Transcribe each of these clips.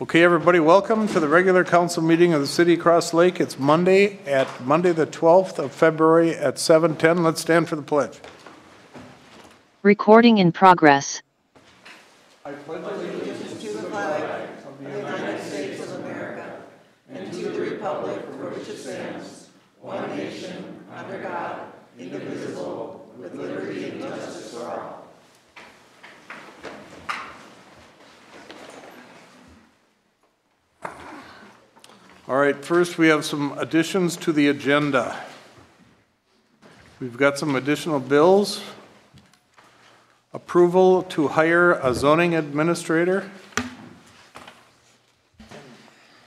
Okay, everybody, welcome to the regular council meeting of the City of Cross Lake. It's Monday the 12th of February at 7:10. Let's stand for the pledge. Recording in progress. I pledge allegiance to the flag of the United States of America and to the republic for which it stands, one nation, under God, indivisible, with liberty and justice for all. All right, first we have some additions to the agenda. We've got some additional bills. Approval to hire a zoning administrator.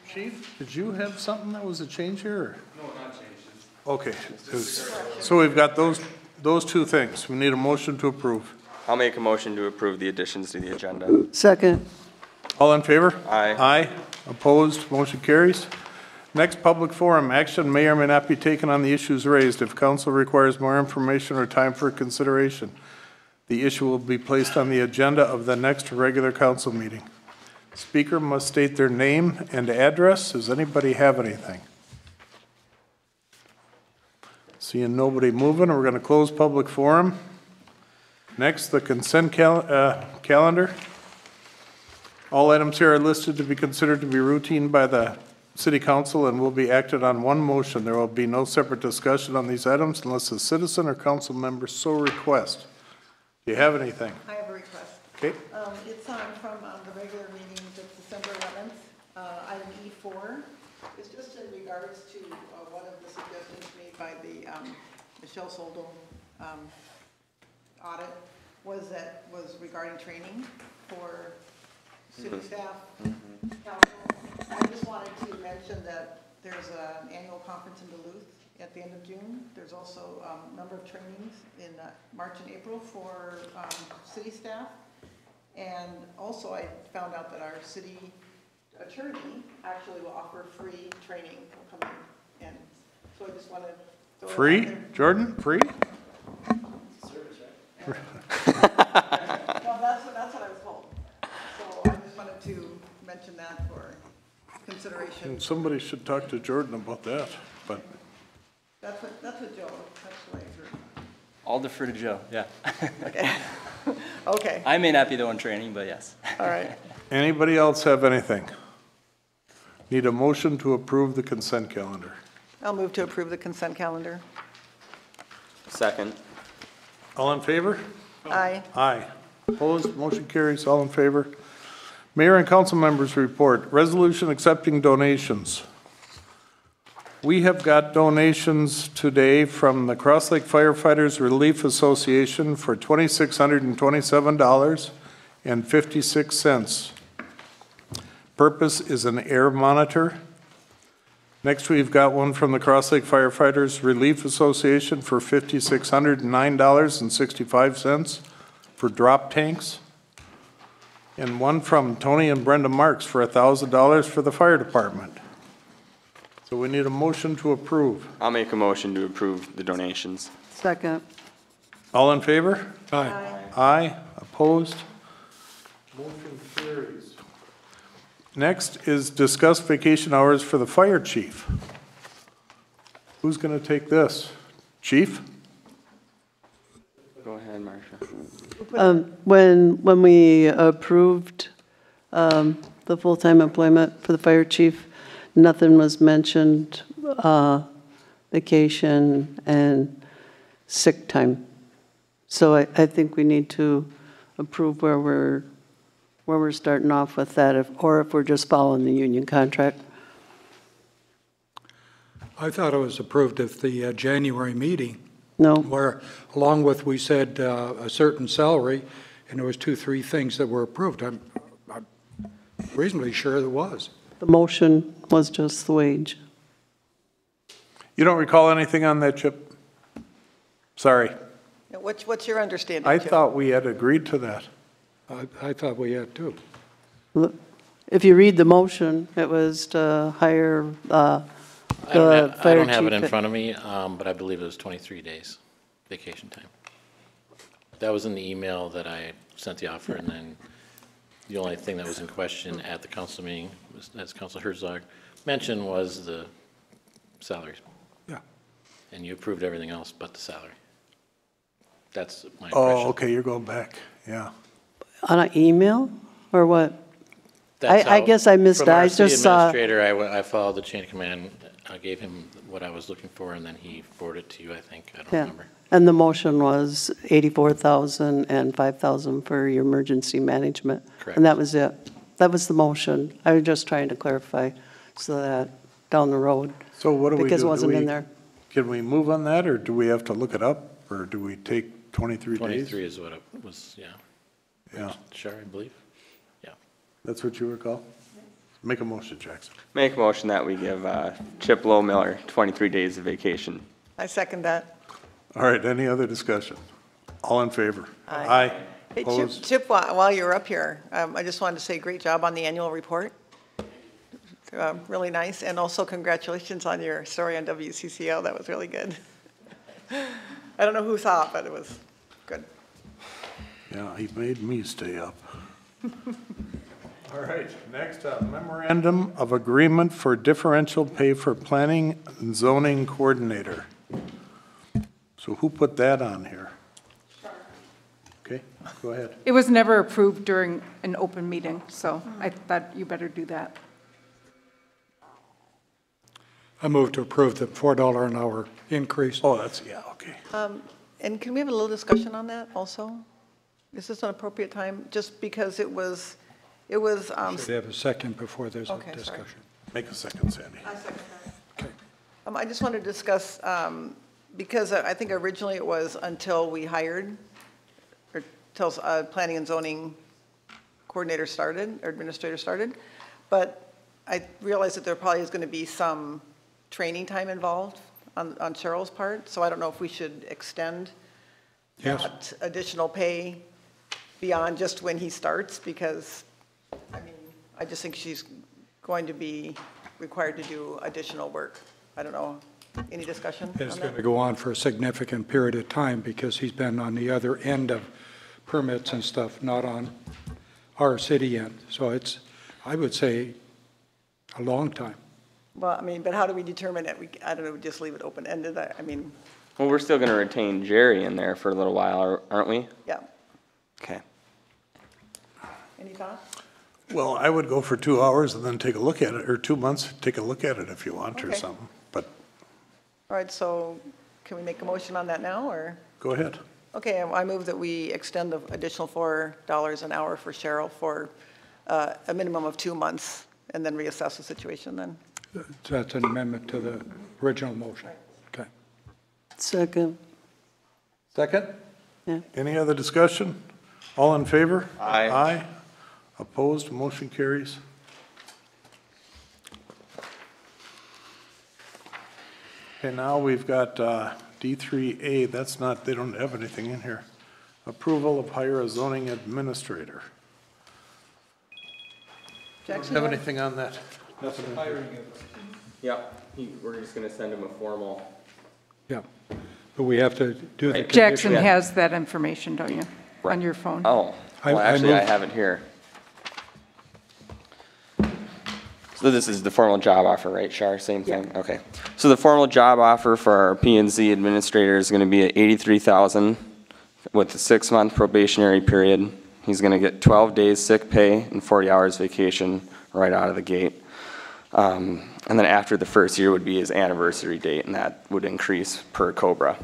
Chief, did you have something that was a change here? Or? No, not changes. Okay, so we've got those two things. We need a motion to approve. I'll make a motion to approve the additions to the agenda. Second. All in favor? Aye. Aye. Opposed? Motion carries. Next public forum, action may or may not be taken on the issues raised. If council requires more information or time for consideration, the issue will be placed on the agenda of the next regular council meeting. Speaker must state their name and address. Does anybody have anything? Seeing nobody moving, we're going to close public forum. Next, the consent calendar. All items here are listed to be considered to be routine by the City Council and will be acted on one motion. There will be no separate discussion on these items unless a citizen or council member so requests. Do you have anything? I have a request. Okay. It's on from the regular meeting of December 11th. Item E4. It's just in regards to one of the suggestions made by the Michelle Soldo audit was regarding training for city staff, council. I just wanted to mention that there's an annual conference in Duluth at the end of June. There's also a number of trainings in March and April for city staff. And also I found out that our city attorney actually will offer free training for coming in. So I just wanted to throw Free? it out there. Jordan, free? Well, that's what I was told. So I just wanted to mention that for consideration. And somebody should talk to Jordan about that, but. That's what Joe, that's what I heard. I'll defer to Joe, yeah. Okay. Okay, I may not be the one training, but yes. all right. Anybody else have anything? Need a motion to approve the consent calendar. I'll move to approve the consent calendar. Second. All in favor? Aye. Aye. Opposed? Motion carries. All in favor? Mayor and council members report. Resolution accepting donations. We have got donations today from the Cross Lake Firefighters Relief Association for $2,627.56. Purpose is an air monitor. Next, we've got one from the Cross Lake Firefighters Relief Association for $5,609.65 for drop tanks. And one from Tony and Brenda Marks for $1,000 for the fire department. So we need a motion to approve. I'll make a motion to approve the donations. Second. All in favor? Aye. Aye. Opposed? Motion carries. Next is discuss vacation hours for the fire chief. Who's going to take this? Chief? Go ahead, Marcia. When we approved the full-time employment for the fire chief, nothing was mentioned, vacation and sick time. So I think we need to approve where we're starting off with that, or if we're just following the union contract. I thought it was approved at the January meeting, No, where along with, we said a certain salary, and there was 2-3 things that were approved. I'm reasonably sure there was. the motion was just the wage. You don't recall anything on that, Chip? Sorry. What's your understanding, I Joe? thought we had agreed to that. I thought we had too. If you read the motion, it was to hire the I fire don't have it in chief. front of me, but I believe it was 23 days vacation time. That was in the email that I sent the offer, and then The only thing that was in question at the council meeting, as Council Herzog mentioned, was the salaries. Yeah. And you approved everything else but the salary. That's my Oh, impression. okay, you're going back, yeah. On an email or what? That's I how- guess I missed From it. our I city just saw- administrator, I followed the chain of command. I gave him what I was looking for, and then he forwarded it to you, I think. I don't Yeah. remember. And the motion was 84,000 and 5,000 for your emergency management. Correct. And that was it. That was the motion. I was just trying to clarify so that down the road, So what do we do? because it Do wasn't in we- there. Can we move on that, or do we have to look it up, or do we take 23 days? 23 is what it was, yeah. Yeah, Sure, I believe. Yeah. that's what you recall? Make a motion, Jackson. Make a motion that we give Chip Miller 23 days of vacation. I second that. All right, any other discussion? All in favor? Aye. Hey, Opposed? Chip, while you're up here, I just wanted to say great job on the annual report. Really nice, and also congratulations on your story on WCCO. That was really good. I don't know who saw it, but it was good. Yeah, he made me stay up. All right, next up, memorandum of agreement for differential pay for planning and zoning coordinator. So who put that on here? Okay, go ahead. It was never approved during an open meeting, so I thought you better do that. I move to approve the $4 an hour increase. Oh, that's, yeah, okay. And can we have a little discussion on that also? Is this an appropriate time? Just because it was, Should have a second before there's a Okay, sorry. discussion. Make a second, Sandy. I second that. I just wanted to discuss, because I think originally it was until we hired, or till planning and zoning coordinator started, or administrator started, but I realized that there probably is going to be some training time involved on Cheryl's part, so I don't know if we should extend Yes, that additional pay beyond just when he starts, because, I mean, I just think she's going to be required to do additional work. I don't know, any discussion on it's going to that? go on for a significant period of time because he's been on the other end of permits and stuff, not on our city end. So it's, I would say, a long time. Well, I mean, but how do we determine it? I don't know, we just leave it open-ended, I mean, Well, we're still going to retain Jerry in there for a little while, aren't we? yeah. Okay. Any thoughts? Well, I would go for 2 hours and then take a look at it, or 2 months, take a look at it if you want, or Okay. something. But All right, so can we make a motion on that now, or? go ahead. Okay, I move that we extend the additional $4 an hour for Cheryl for a minimum of 2 months, and then reassess the situation then. That's an amendment to the original motion. Okay. Second, Second? Yeah. Any other discussion? All in favor? Aye. Aye. Opposed, motion carries. Okay, now we've got D3A, that's not, they don't have anything in here. Approval of hire a zoning administrator. Jackson, Have you anything on that? Yep, we're just going to send him a formal. Yeah. But we have to do the Right. Jackson condition. has that information, don't you, on your phone? Oh, I- well, I actually, I move- have it here. So this is the formal job offer, right, Shar? Same thing? Okay. So the formal job offer for our P and Z administrator is going to be at $83,000 with a 6-month probationary period. He's going to get 12 days sick pay and 40 hours vacation right out of the gate. And then after the first year would be his anniversary date, and that would increase per COBRA.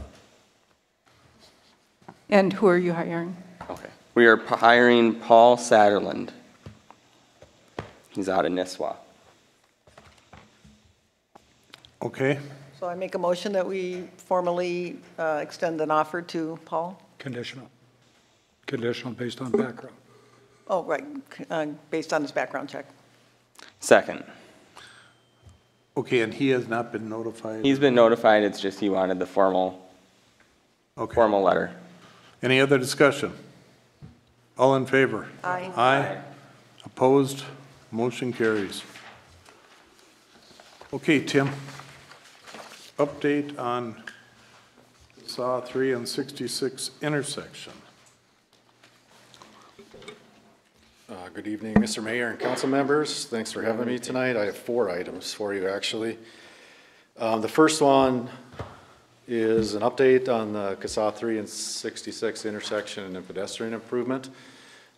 And who are you hiring? Okay. We are hiring Paul Satterland. He's out of Nisswa. Okay, So I make a motion that we formally extend an offer to Paul? Conditional. Conditional based on background. Oh, right, based on his background check. Second. okay, and he has not been notified? He's been notified, it's just he wanted the formal Okay. letter. Any other discussion? All in favor? Aye. Aye. Opposed? Motion carries. Okay, Tim. Update on SAW 3 and 66 intersection. Good evening, Mr. Mayor and council members. Thanks for having me tonight. I have 4 items for you, actually. The first one is an update on the CSAH 3 and 66 intersection and pedestrian improvement.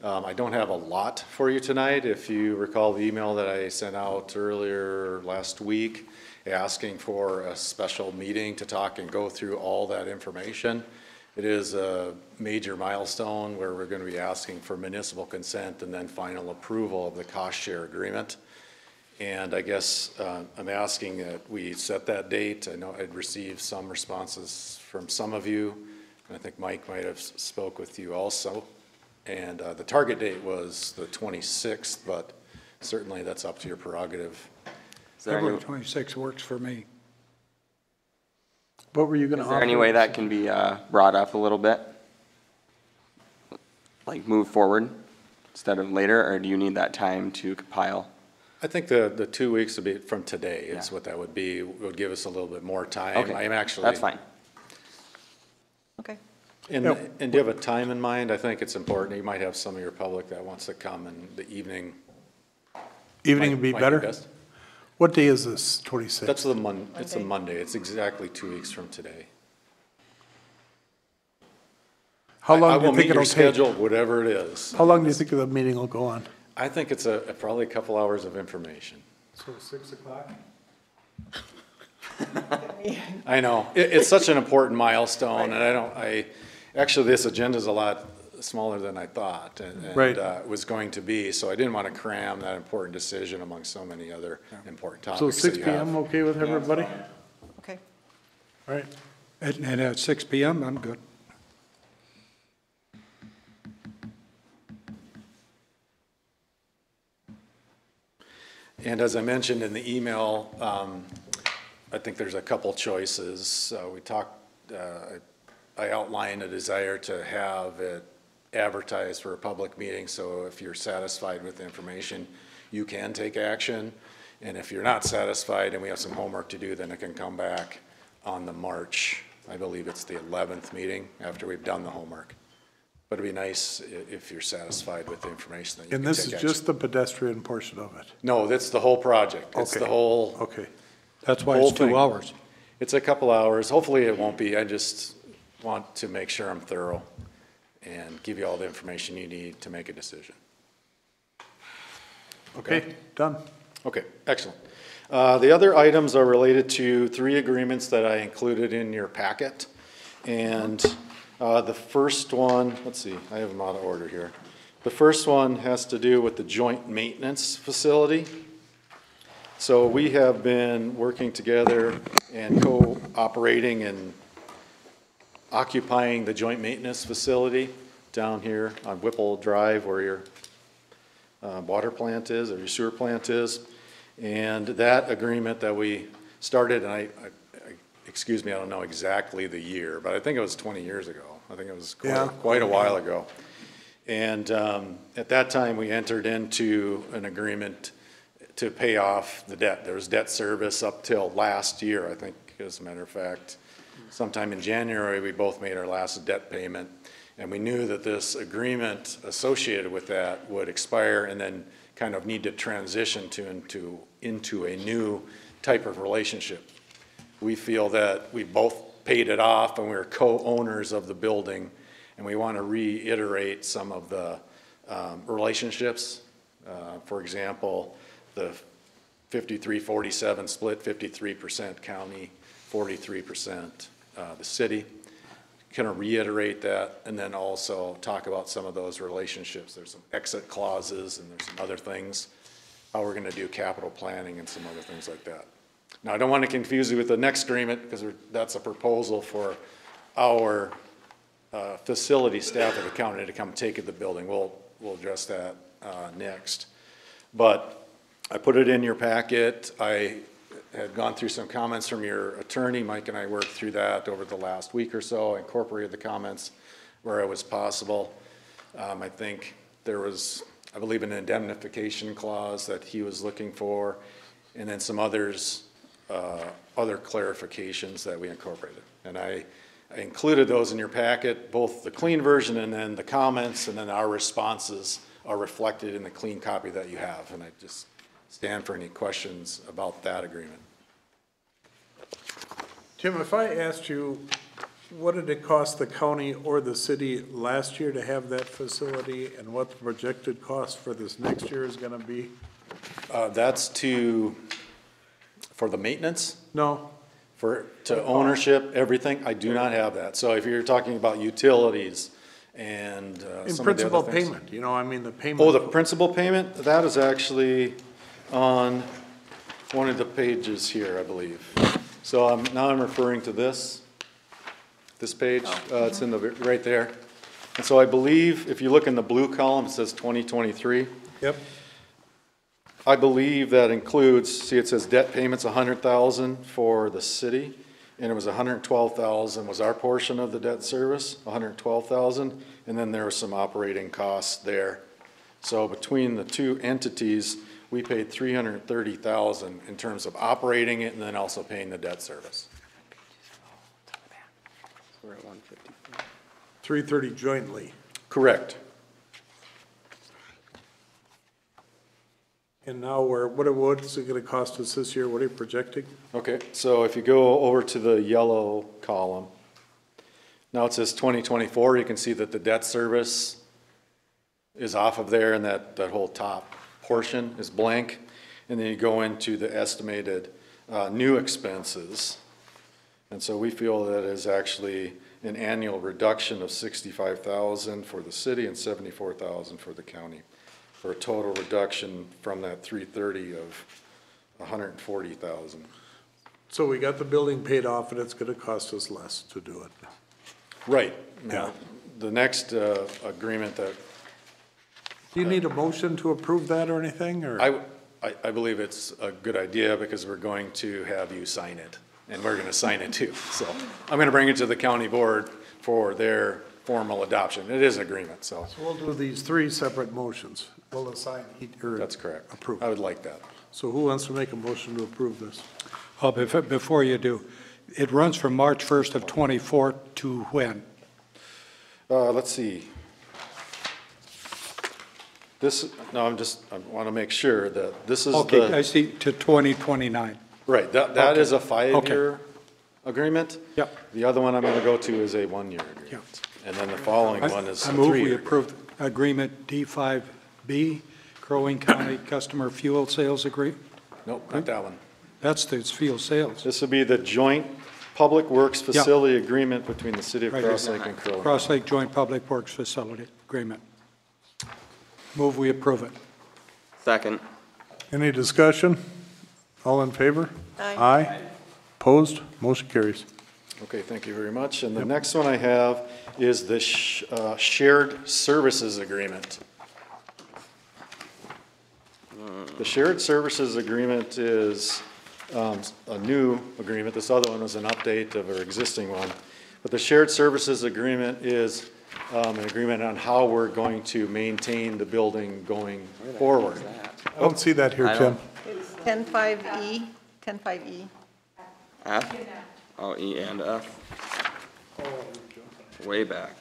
I don't have a lot for you tonight. If you recall the email that I sent out earlier last week asking for a special meeting to talk and go through all that information. It is a major milestone where we're going to be asking for municipal consent and then final approval of the cost share agreement. And I guess I'm asking that we set that date. I know I'd received some responses from some of you. And I think Mike might have spoke with you also. And the target date was the 26th, but certainly that's up to your prerogative. February 26 works for me. What were you going to Is offer? there any way that can be brought up a little bit? Like move forward instead of later, or do you need that time to compile? I think the 2 weeks would be from today is Yeah. what that would be. It would give us a little bit more time. Okay, I'm actually. that's fine. Okay. And, Yep. and do you have a time in mind? I think it's important. You might have some of your public that wants to come in the evening. Evening would be Might better? best. What day is this, 26? That's it's a Monday. It's exactly 2 weeks from today. How I long do will you meet think your it'll take? schedule, whatever it is. How long do you think the meeting will go on? I think it's probably a couple hours of information. So 6 o'clock? I know, it's such an important milestone, and actually, this agenda is a lot smaller than I thought, and Right. it was going to be, so I didn't want to cram that important decision among so many other important So topics that 6 you have. PM, okay with everybody? Okay. All right. And at 6 PM, I'm good. And as I mentioned in the email, I think there's a couple choices. We talked, I outlined a desire to have it advertised for a public meeting, so if you're satisfied with the information, you can take action. And if you're not satisfied and we have some homework to do, then it can come back on the March, I believe it's the 11th meeting, after we've done the homework. But it'd be nice if you're satisfied with the information that you And can this take is action. just the pedestrian portion of it? No, that's the whole project. It's the Okay. whole, Okay. That's why Whole it's 2 thing. hours. it's a couple hours. Hopefully it won't be. I just want to make sure I'm thorough and give you all the information you need to make a decision. Okay, done. Okay, excellent. The other items are related to 3 agreements that I included in your packet. And the first one, let's see, I have them out of order here. The first one has to do with the joint maintenance facility. So we have been working together and cooperating and occupying the joint maintenance facility down here on Whipple Drive where your water plant is, or your sewer plant is. And that agreement that we started, and excuse me, I don't know exactly the year, but I think it was 20 years ago. I think it was quite a while ago. And at that time, we entered into an agreement to pay off the debt. There was debt service up till last year, I think, as a matter of fact. Sometime in January, we both made our last debt payment. And we knew that this agreement associated with that would expire and then kind of need to transition into a new type of relationship. We feel that we both paid it off and we're co-owners of the building, and we want to reiterate some of the relationships. For example, the 53-47 split, 53% county, 43% the city. Kind of reiterate that, and then also talk about some of those relationships. There's some exit clauses and there's some other things, how we're going to do capital planning and some other things like that. Now, I don't want to confuse you with the next agreement because that's a proposal for our facility staff of the county to come take the building. We'll address that next. But I put it in your packet. I had gone through some comments from your attorney. Mike and I worked through that over the last week or so, incorporated the comments where it was possible. I think there was, I believe, an indemnification clause that he was looking for, and then some others, other clarifications that we incorporated. And I included those in your packet, both the clean version and then the comments and then our responses are reflected in the clean copy that you have, and I just stand for any questions about that agreement. Tim, if I asked you, what did it cost the county or the city last year to have that facility, and what the projected cost for this next year is gonna be? That's for the maintenance, No? to ownership, everything, I do not have that. So if you're talking about utilities and In some of the principal other things. payment, you know, I mean, the payment. Oh, the principal payment, that is actually on one of the pages here, I believe. So now I'm referring to this page, it's in the, right there. And so I believe, if you look in the blue column, it says 2023. Yep, I believe that includes, see, it says debt payments, 100,000 for the city, and it was 112,000 was our portion of the debt service, 112,000, and then there were some operating costs there. So between the two entities, we paid 330,000 in terms of operating it and then also paying the debt service. We're at 154. 330 jointly. Correct. And now what's it gonna cost us this year? What are you projecting? Okay, so if you go over to the yellow column, now it says 2024, you can see that the debt service is off of there and that whole top portion is blank. And then you go into the estimated new expenses. And so we feel that is actually an annual reduction of 65,000 for the city and 74,000 for the county, for a total reduction from that 330 of 140,000. So we got the building paid off and it's gonna cost us less to do it. Right. Yeah. The next agreement that Do you need a motion to approve that or anything, or? I believe it's a good idea because we're going to have you sign it, and we're gonna sign it too. So I'm gonna bring it to the county board for their formal adoption. It is an agreement, so. So we'll do these three separate motions. We'll assign or That's correct. approve. I would like that. So who wants to make a motion to approve this? Oh, before you do, it runs from March 1st of '24 to when? Let's see. I wanna make sure that this is Okay, I the, see, to 2029. right, that is a 5-year agreement. Yep. The other one I'm gonna go to is a 1-year agreement. And then the following one is a I move we 3-year. approve agreement D5B, Crow Wing County Customer Fuel Sales Agreement. Nope, not that one. That's the fuel sales. This would be the joint Public Works Facility Agreement between the City of Right here. Cross Lake and Crow. Cross Lake Joint Public Works Facility Agreement. Move we approve it. Second. Any discussion? All in favor? Aye. Opposed? Motion carries. Okay, thank you very much. And the next one I have is the Shared Services Agreement. The Shared Services Agreement is a new agreement. This other one was an update of our existing one. But the Shared Services Agreement is an agreement on how we're going to maintain the building going forward. I don't see that here, I Tim. don't- It's 10.5E, 10.5E. F? Oh, E and F. Way back.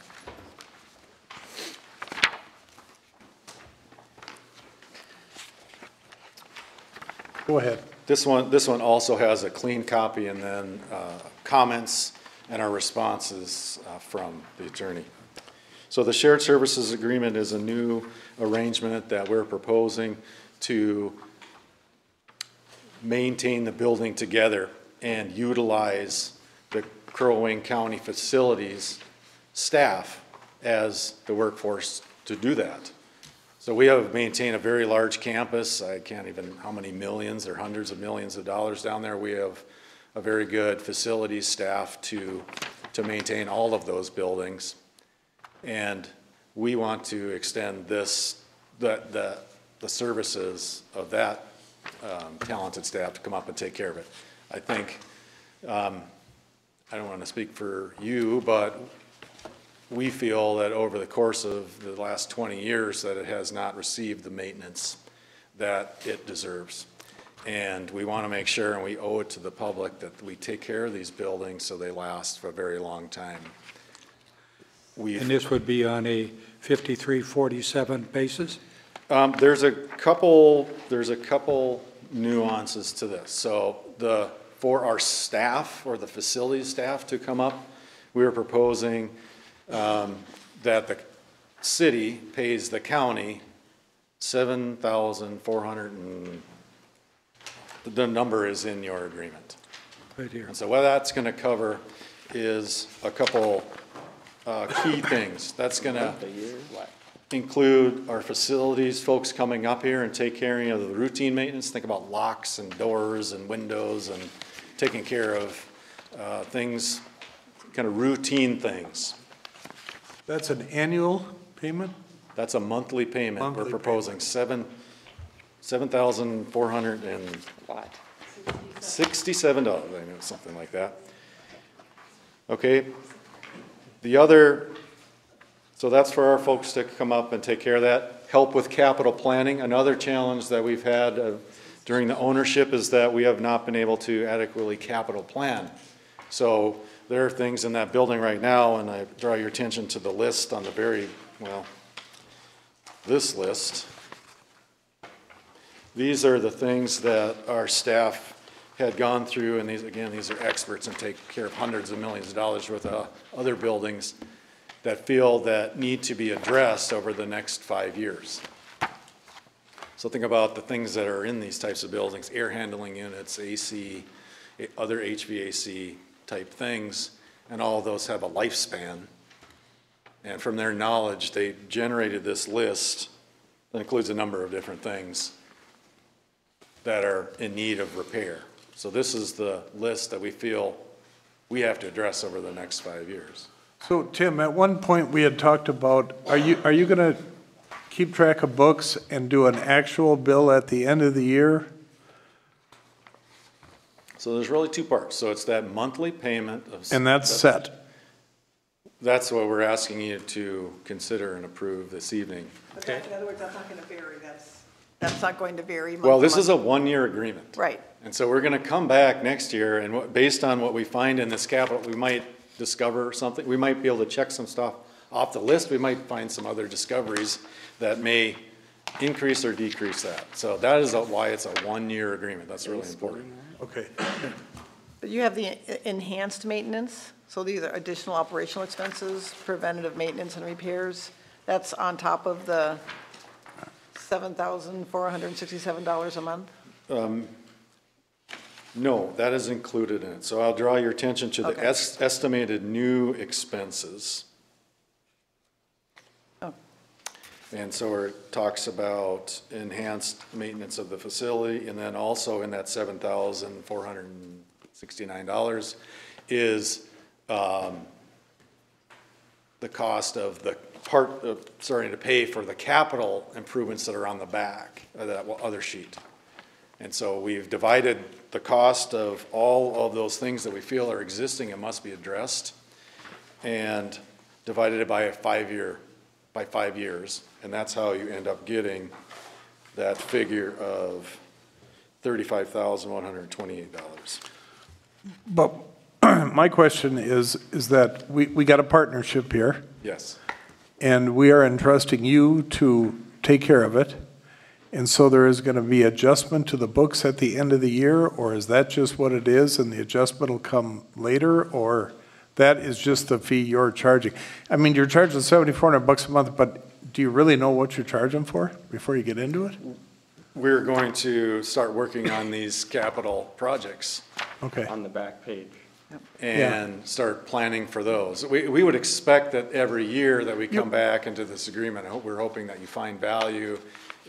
Go ahead. This one also has a clean copy and then comments and our responses from the attorney. So the Shared Services Agreement is a new arrangement that we're proposing to maintain the building together and utilize the Crow Wing County facilities staff as the workforce to do that. So we have maintained a very large campus. I can't even, how many millions or hundreds of millions of dollars down there. We have a very good facilities staff to maintain all of those buildings. And we want to extend the services of that talented staff to come up and take care of it. I think, I don't want to speak for you, but we feel that over the course of the last 20 years that it has not received the maintenance that it deserves. And we want to make sure, and we owe it to the public, that we take care of these buildings so they last for a very long time. And this would be on a 53-47 basis? There's a couple nuances to this. So for our staff or the facility staff to come up, we are proposing that the city pays the county $7,400 and the number is in your agreement. Right here. And so what that's gonna cover is a couple key things. That's gonna include our facilities, folks coming up here and take care of the routine maintenance. Think about locks and doors and windows and taking care of things, kind of routine things. That's an annual payment? That's a monthly payment. Monthly We're proposing $7,467, I know, something like that. Okay. The other, so that's for our folks to come up and take care of that. Help with capital planning. Another challenge that we've had during the ownership is that we have not been able to adequately capital plan. So there are things in that building right now, and I draw your attention to the list on the very, well, this list. These are the things that our staff had gone through, and these, again, these are experts and take care of hundreds of millions of dollars worth of other buildings that feel that need to be addressed over the next 5 years. So think about the things that are in these types of buildings, air handling units, AC, other HVAC type things, and all of those have a lifespan. And from their knowledge, they generated this list that includes a number of different things that are in need of repair. So this is the list that we feel we have to address over the next 5 years. So Tim, at one point we had talked about, are you gonna keep track of books and do an actual bill at the end of the year? So there's really two parts. So it's that monthly payment of. And that's set? That's what we're asking you to consider and approve this evening. But in other words, that's not gonna vary, that's not going to vary month Well, to this is month. a one-year agreement. Right. And so we're gonna come back next year and based on what we find in this capital, we might discover something. We might be able to check some stuff off the list. We might find some other discoveries that may increase or decrease that. So that is why it's a one-year agreement. That's really important. Okay. But you have the enhanced maintenance, so these are additional operational expenses, preventative maintenance and repairs. That's on top of the $7,467 a month? No, that is included in it. So I'll draw your attention to the Okay. estimated new expenses. Oh. And so it talks about enhanced maintenance of the facility, and then also in that $7,469 is the cost of the part of starting to pay for the capital improvements that are on the back of that other sheet. And so we've divided the cost of all of those things that we feel are existing and must be addressed, and divided it by 5 years, and that's how you end up getting that figure of $35,128. But my question is that we got a partnership here, Yes. and we are entrusting you to take care of it. And so there is going to be adjustment to the books at the end of the year, or is that just what it is and the adjustment will come later, or that is just the fee you're charging? I mean, you're charging $7,400 a month, but do you really know what you're charging for before you get into it? We're going to start working on these capital projects Okay. On the back page. and start planning for those. We would expect that every year that we come back into this agreement, we're hoping that you find value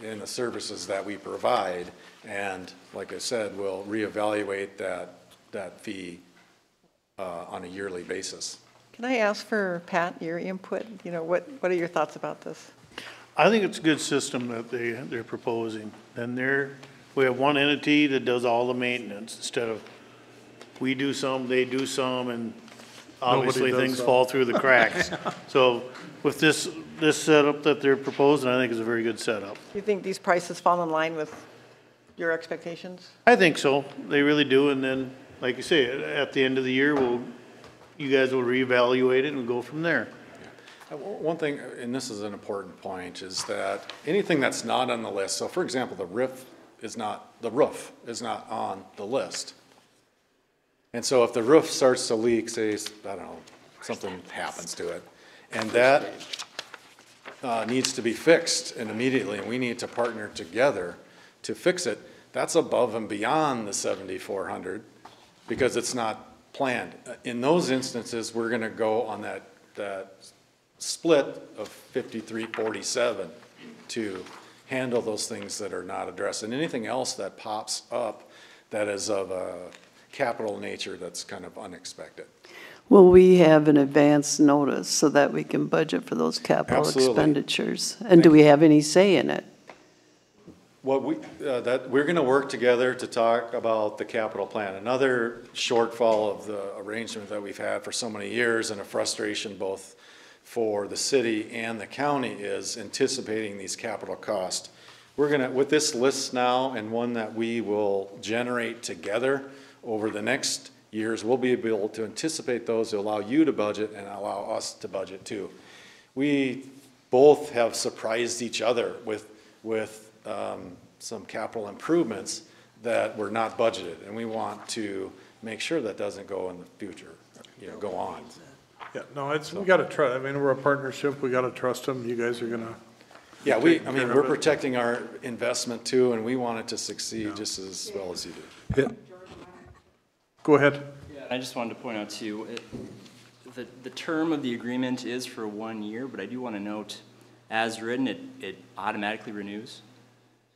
in the services that we provide. And like I said, we'll reevaluate that fee on a yearly basis. Can I ask for, Pat, your input? You know, what are your thoughts about this? I think it's a good system that they're proposing. And we have one entity that does all the maintenance instead of we do some, they do some, and obviously does things some. fall through the cracks. So with this setup that they're proposing, I think is a very good setup. Do you think these prices fall in line with your expectations? I think so. They really do. And then, like you say, at the end of the year, you guys will reevaluate it and go from there. One thing, and this is an important point, is that anything that's not on the list, so for example, the roof is not on the list. And so if the roof starts to leak, say, I don't know, something happens to it, and that needs to be fixed and immediately, and we need to partner together to fix it, that's above and beyond the 7,400 because it's not planned. In those instances, we're gonna go on that split of 53-47 to handle those things that are not addressed. And anything else that pops up that is of a capital nature that's kind of unexpected. Will we have an advance notice so that we can budget for those capital Absolutely. expenditures? And do we have any say in it? What we're gonna work together to talk about the capital plan. Another shortfall of the arrangement that we've had for so many years, and a frustration both for the city and the county, is anticipating these capital costs. We're gonna, with this list now, and one that we will generate together over the next years, we'll be able to anticipate those to allow you to budget and allow us to budget too. We both have surprised each other with some capital improvements that were not budgeted, and we want to make sure that doesn't go in the future, go on. Yeah, no, we gotta trust, I mean, we're a partnership, we gotta trust them, you guys are gonna. Yeah, take care of we're it. protecting our investment too, and we want it to succeed just as well as you do. Go ahead. I just wanted to point out too, the term of the agreement is for 1 year, but I do want to note, as written, it automatically renews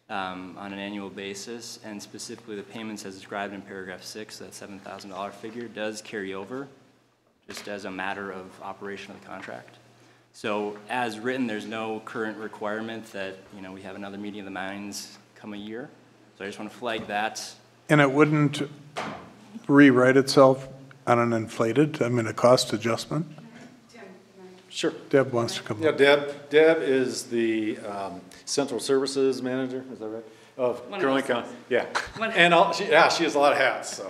on an annual basis, and specifically the payments as described in paragraph 6, that $7,000 figure does carry over, just as a matter of operation of the contract. So as written, there's no current requirement that, we have another meeting of the minds come a year. So I just want to flag that. And it wouldn't rewrite itself on an inflated, a cost adjustment? Sure. Deb wants to come Yeah, up. Deb is the Central Services Manager, is that right? Of Curling County, yeah. And she has a lot of hats, so.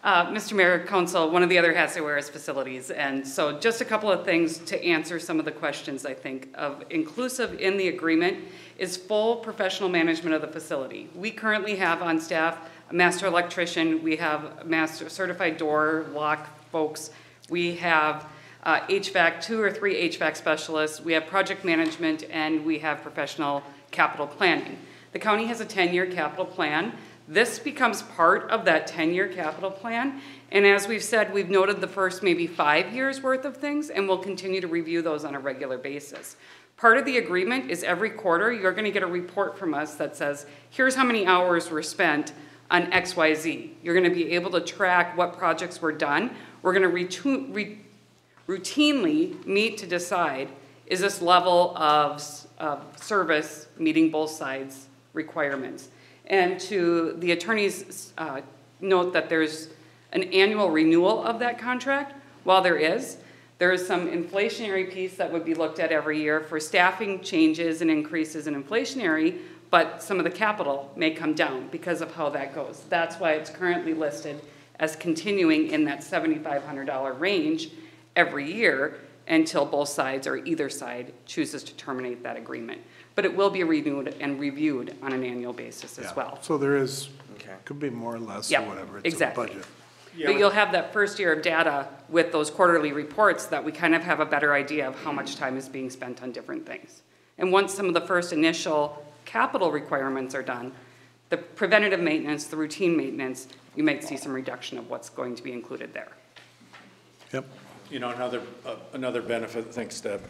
Mr. Mayor, Council, one of the other hats I wear is facilities. And so just a couple of things to answer some of the questions, I think, of inclusive in the agreement is full professional management of the facility. We currently have on staff a master electrician, we have master certified door lock folks, we have HVAC, 2 or 3 HVAC specialists, we have project management, and we have professional capital planning. The county has a 10-year capital plan. This becomes part of that 10-year capital plan, and as we've said, we've noted the first maybe 5 years worth of things, and we'll continue to review those on a regular basis. Part of the agreement is every quarter you're going to get a report from us that says, here's how many hours were spent on XYZ. You're going to be able to track what projects were done. We're going to routinely meet to decide, is this level of service meeting both sides' requirements? And to the attorney's note that there's an annual renewal of that contract. While there is some inflationary piece that would be looked at every year for staffing changes and increases in inflationary, but some of the capital may come down because of how that goes. That's why it's currently listed as continuing in that $7,500 range every year until both sides or either side chooses to terminate that agreement. But it will be renewed and reviewed on an annual basis as well. So there is, could be more or less or Yep, whatever, it's a exactly. budget. But you'll have that first year of data with those quarterly reports that we kind of have a better idea of how much time is being spent on different things. And once some of the first initial capital requirements are done, the preventative maintenance, the routine maintenance, you might see some reduction of what's going to be included there. Yep. Another benefit, thanks Deb,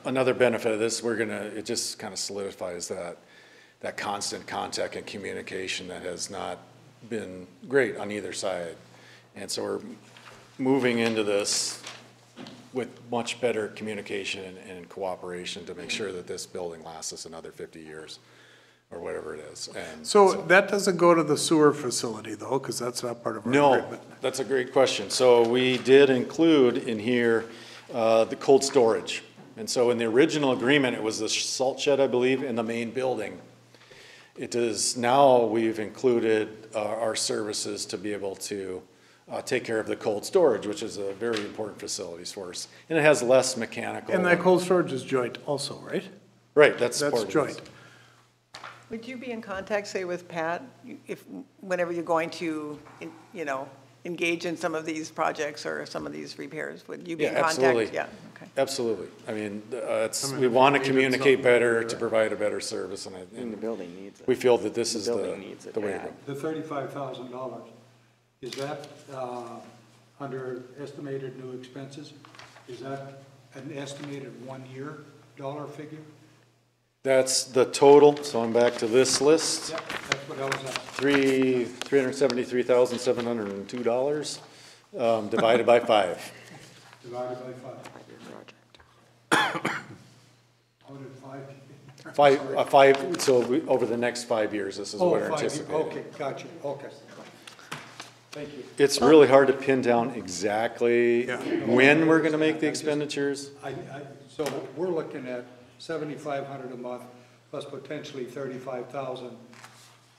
another benefit of this, it just kind of solidifies that constant contact and communication that has not been great on either side. And so we're moving into this with much better communication and cooperation to make sure that this building lasts us another 50 years or whatever it is. And So that doesn't go to the sewer facility though, because that's not part of our agreement. No, that's a great question. So we did include in here the cold storage. And so in the original agreement, it was the salt shed, I believe, in the main building. It is now we've included our services to be able to take care of the cold storage, which is a very important facility for us. And it has less mechanical. And that cold storage is joint also, right? Right, that's That's part of it. joint. Would you be in contact, say, with Pat, if, whenever you're going to, you know, engage in some of these projects or some of these repairs? Would you be in Yeah, contact? absolutely. Yeah, okay. Absolutely. I mean, I mean, we if want to we needed communicate something, better we'd to do provide a better service, and And the building needs it. we feel that this is The building needs the it way to bad. go. The $35,000, is that under estimated new expenses? Is that an estimated one-year dollar figure? That's the total, so I'm back to this list. Yep, that's what I was at. $373,702, divided by 5. Divided by 5. How did 5? So over the next 5 years, this is Oh, what we're 5, anticipating. okay, got you, okay. Thank you. It's really hard to pin down exactly when we're going to make the expenditures. So we're looking at $7,500 a month plus potentially $35,000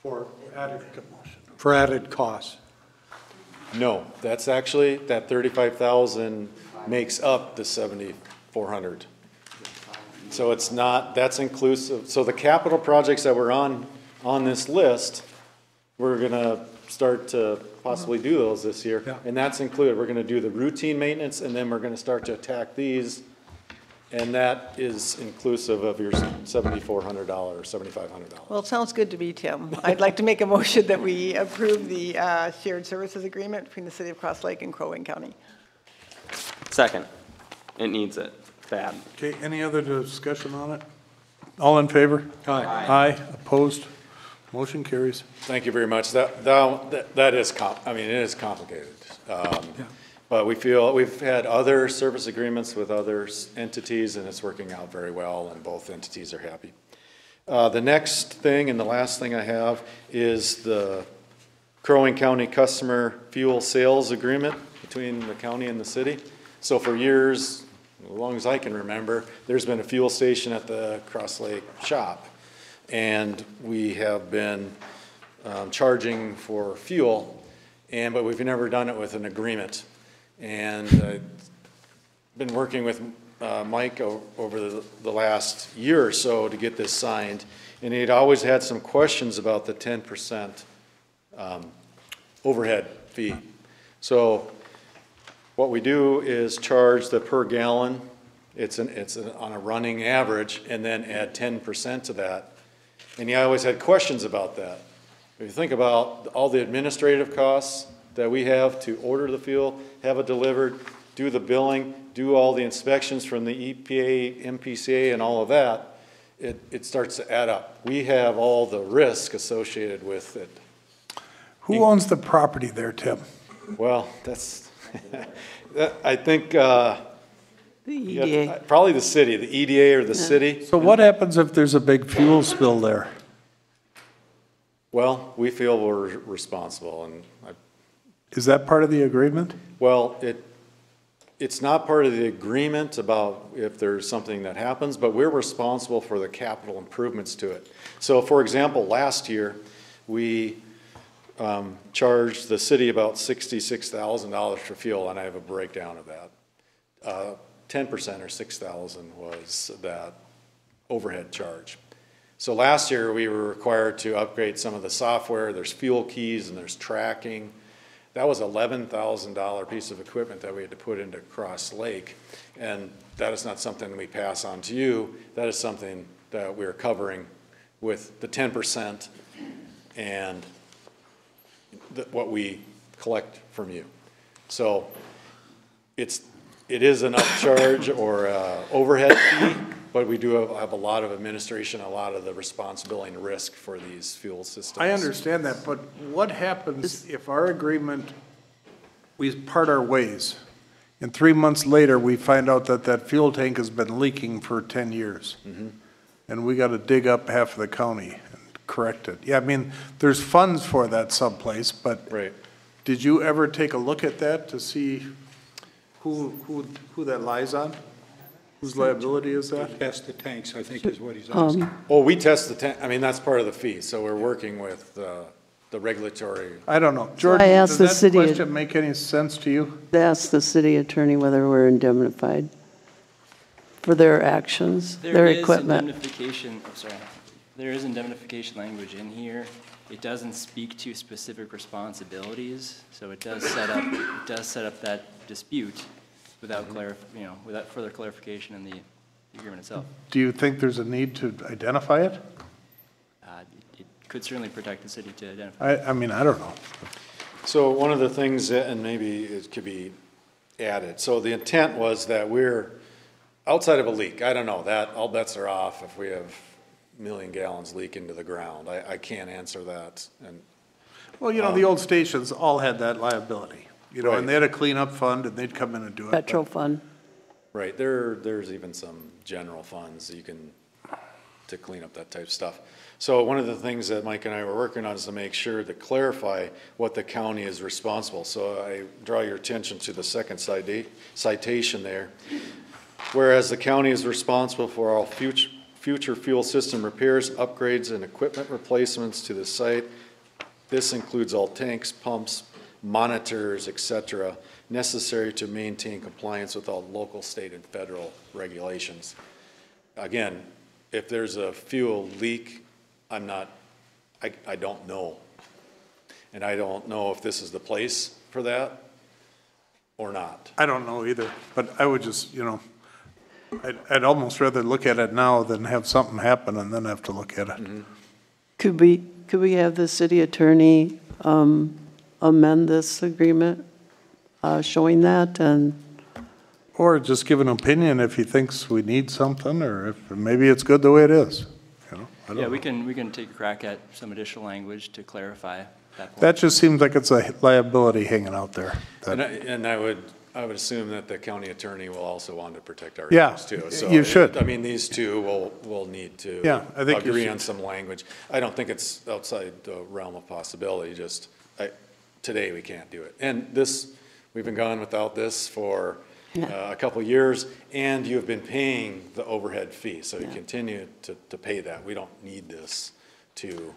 for added costs. No, that's actually, that 35,000 makes up the 7,400. So it's not, that's inclusive, so the capital projects that were on this list, we're gonna start to possibly do those this year. Yeah. And that's included, we're gonna do the routine maintenance, and then we're gonna start to attack these. And that is inclusive of your $7,400, $7,500. Well, it sounds good to me, Tim. I'd like to make a motion that we approve the shared services agreement between the city of Cross Lake and Crow Wing County. Second, it needs it, bad. Okay, any other discussion on it? All in favor? Aye. Aye, opposed? Motion carries. Thank you very much. That is I mean, it is complicated. But we feel, we've had other service agreements with other entities, and it's working out very well, and both entities are happy. The next thing and the last thing I have is the Crow Wing County Customer Fuel Sales Agreement between the county and the city. So for years, as long as I can remember, there's been a fuel station at the Cross Lake shop. And we have been charging for fuel, but we've never done it with an agreement. And I've been working with Mike over the last year or so to get this signed. And he'd always had some questions about the 10% overhead fee. So what we do is charge the per gallon. It's on a running average, and then add 10% to that. And he always had questions about that. If you think about all the administrative costs that we have to order the fuel, have it delivered, do the billing, do all the inspections from the EPA, MPCA, and all of that, it starts to add up. We have all the risk associated with it. Who owns the property there, Tim? Well, that's, I think, The EDA. probably the city, the EDA or the city. So what happens if there's a big fuel spill there? Well, we feel we're responsible, and Is that part of the agreement? well, it's not part of the agreement about if there's something that happens, but we're responsible for the capital improvements to it. So for example, last year, we charged the city about $66,000 for fuel, and I have a breakdown of that. 10% or $6,000 was that overhead charge. So last year, we were required to upgrade some of the software. There's fuel keys and there's tracking. That was $11,000 piece of equipment that we had to put into Cross Lake. And that is not something we pass on to you. That is something that we're covering with the 10% and what we collect from you. So it is an upcharge or overhead fee, but we do have a lot of administration, a lot of the responsibility and risk for these fuel systems. I understand that, but what happens if our agreement, we part our ways, and 3 months later, we find out that that fuel tank has been leaking for 10 years? And we gotta dig up half of the county and correct it. Yeah, I mean, there's funds for that someplace, but Right. did you ever take a look at that to see who that lies on? Whose liability is that? Test the tanks, I think is what he's asking. Well, we test the tank, I mean, that's part of the fee, so we're working with the regulatory. I don't know. Jordan, I asked does the that city- question make any sense to you? Ask the city attorney whether we're indemnified for their actions, their There is equipment. indemnification, oh, sorry. There is indemnification language in here. It doesn't speak to specific responsibilities, so it does set up that dispute without without further clarification in the agreement itself. Do you think there's a need to identify it? It could certainly protect the city to identify. I mean, I don't know. So one of the things, and maybe it could be added, so the intent was that we're outside of a leak. I don't know, that, all bets are off if we have a million gallons leak into the ground. I can't answer that. And Well, you know, the old stations all had that liability, you know, Right. and they had a cleanup fund and they'd come in and do it. but- Petro fund. Right, there's even some general funds you can, to clean up that type of stuff. So one of the things that Mike and I were working on is to make sure to clarify what the county is responsible. So I draw your attention to the second citation there. Whereas the county is responsible for all future fuel system repairs, upgrades, and equipment replacements to the site. This includes all tanks, pumps, monitors, et cetera, necessary to maintain compliance with all local, state, and federal regulations. Again, if there's a fuel leak, I don't know. And I don't know if this is the place for that or not. I don't know either, but I would just, you know, I'd almost rather look at it now than have something happen and then have to look at it. Could we have the city attorney amend this agreement, showing that, and Or just give an opinion if he thinks we need something, or if maybe it's good the way it is, you know? I don't Yeah, know. we can take a crack at some additional language to clarify that point. That just seems like it's a liability hanging out there. that- And I would assume that the county attorney will also want to protect our Yeah, interests too. So you should. I mean, these two will need to Yeah, I think you agree should. on some language. I don't think it's outside the realm of possibility, just, today we can't do it. And this, we've been gone without this for a couple of years, and you've been paying the overhead fee, so you continue to pay that. We don't need this to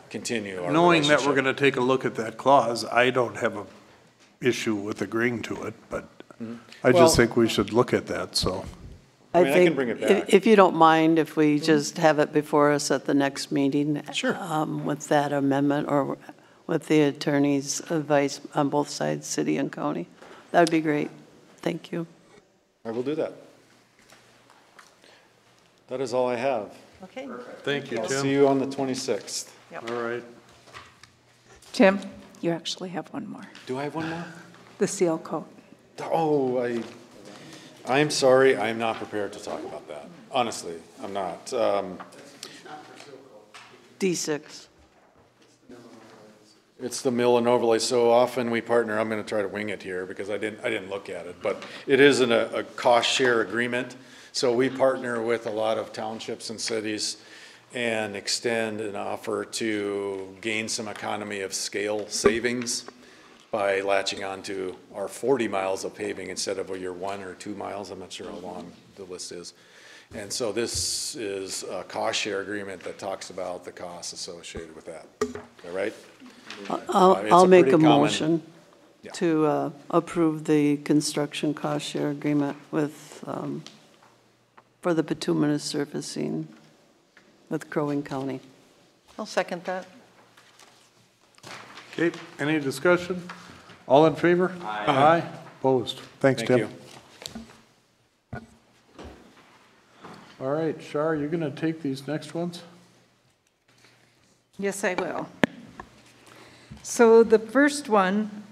continue our Knowing that we're relationship. gonna take a look at that clause, I don't have a issue with agreeing to it, but I Well- just think we should look at that, so. I mean, I can think bring it if- back. if you don't mind, if we just have it before us at the next meeting. Sure. With that amendment, or with the attorney's advice on both sides, city and county. That would be great. Thank you. I will do that. That is all I have. Okay. Thank you, I'll see Tim. you on the 26th. All right. Tim, you actually have one more, Do I have one more? the seal coat. Oh, I'm sorry, I'm not prepared to talk about that. Honestly, I'm not. D6. It's the mill and overlay. So often we partner, I'm gonna try to wing it here because I didn't look at it, but it is a cost share agreement. So we partner with a lot of townships and cities and extend an offer to gain some economy of scale savings by latching onto our 40 miles of paving instead of your 1 or 2 miles. I'm not sure how long the list is. And so this is a cost share agreement that talks about the costs associated with that. Is that right? It's I'll a make a pretty common- motion Yeah. to approve the construction cost share agreement with, for the bituminous surfacing with Crow Wing County. I'll second that. Okay, any discussion? All in favor? Aye. Opposed? Thanks, Thank Tim. you. All right, Shar, you're gonna take these next ones? Yes, I will. So the first one,